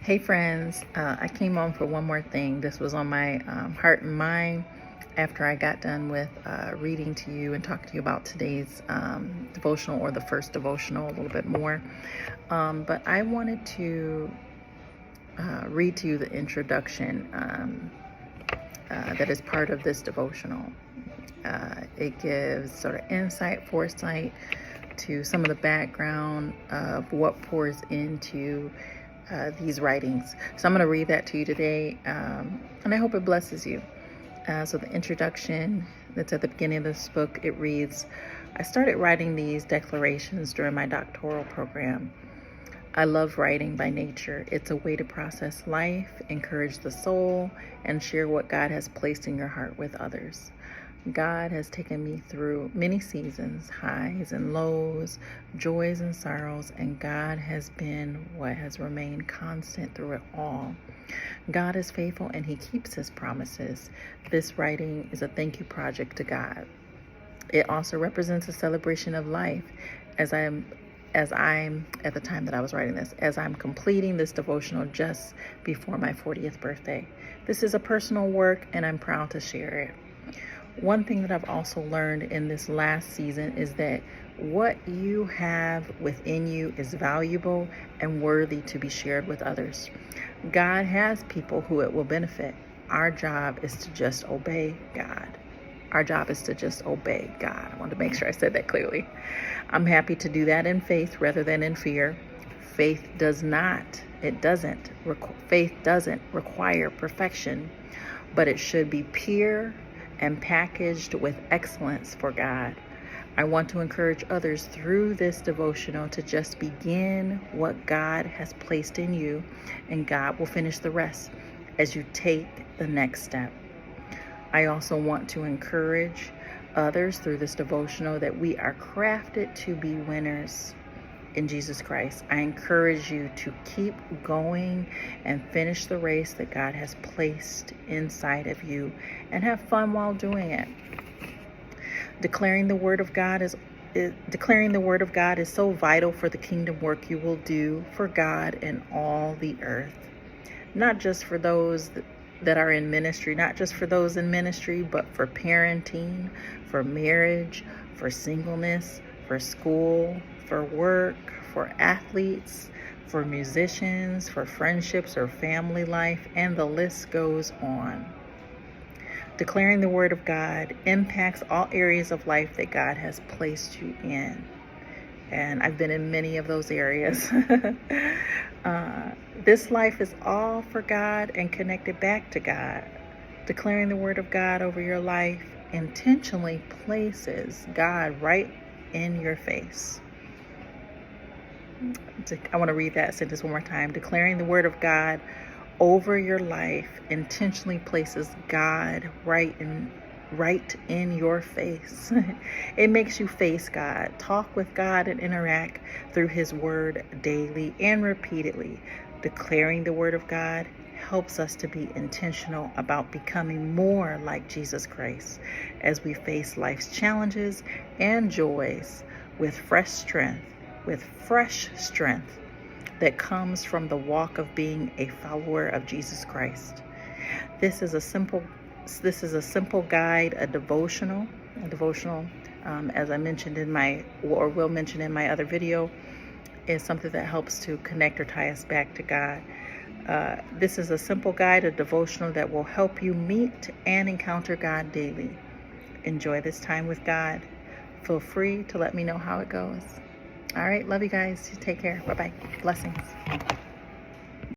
Hey friends, I came on for one more thing. This was on my heart and mind after I got done with reading to you and talking to you about today's devotional, or the first devotional, a little bit more. But I wanted to read to you the introduction that is part of this devotional. It gives sort of insight, foresight to some of the background of what pours into these writings. So I'm going to read that to you today, and I hope it blesses you. So the introduction that's at the beginning of this book, it reads, I started writing these declarations during my doctoral program. I love writing by nature. It's a way to process life, encourage the soul, and share what God has placed in your heart with others. God has taken me through many seasons, highs and lows, joys and sorrows, and God has been what has remained constant through it all. God is faithful and He keeps His promises. This writing is a thank you project to God. It also represents a celebration of life as I'm at the time that I was writing this, as I'm completing this devotional just before my 40th birthday. This is a personal work and I'm proud to share it. One thing that I've also learned in this last season is that what you have within you is valuable and worthy to be shared with others. God has people who it will benefit. Our job is to just obey God. Our job is to just obey God. I want to make sure I said that clearly. I'm happy to do that in faith rather than in fear. Faith doesn't require perfection, but it should be pure and packaged with excellence for God. I want to encourage others through this devotional to just begin what God has placed in you, and God will finish the rest as you take the next step. I also want to encourage others through this devotional that we are crafted to be winners in Jesus Christ. I encourage you to keep going and finish the race that God has placed inside of you, and have fun while doing it. Declaring the word of God is so vital for the kingdom work you will do for God and all the earth. Not just for those that are in ministry, not just for those in ministry, but for parenting, for marriage, for singleness, for school, for work, for athletes, for musicians, for friendships or family life, and the list goes on. Declaring the word of God impacts all areas of life that God has placed you in. And I've been in many of those areas. This life is all for God and connected back to God. Declaring the word of God over your life intentionally places God right in your face. I want to read that sentence one more time. Declaring the word of God over your life intentionally places God right in your face. It makes you face God, talk with God, and interact through His word daily and repeatedly. Declaring the word of God helps us to be intentional about becoming more like Jesus Christ as we face life's challenges and joys with fresh strength that comes from the walk of being a follower of Jesus Christ. This is a simple guide, a devotional, as I mentioned will mention in my other video, is something that helps to connect or tie us back to God. This is a simple guide, a devotional that will help you meet and encounter God daily. Enjoy this time with God. Feel free to let me know how it goes. All right, love you guys. Take care. Bye-bye. Blessings.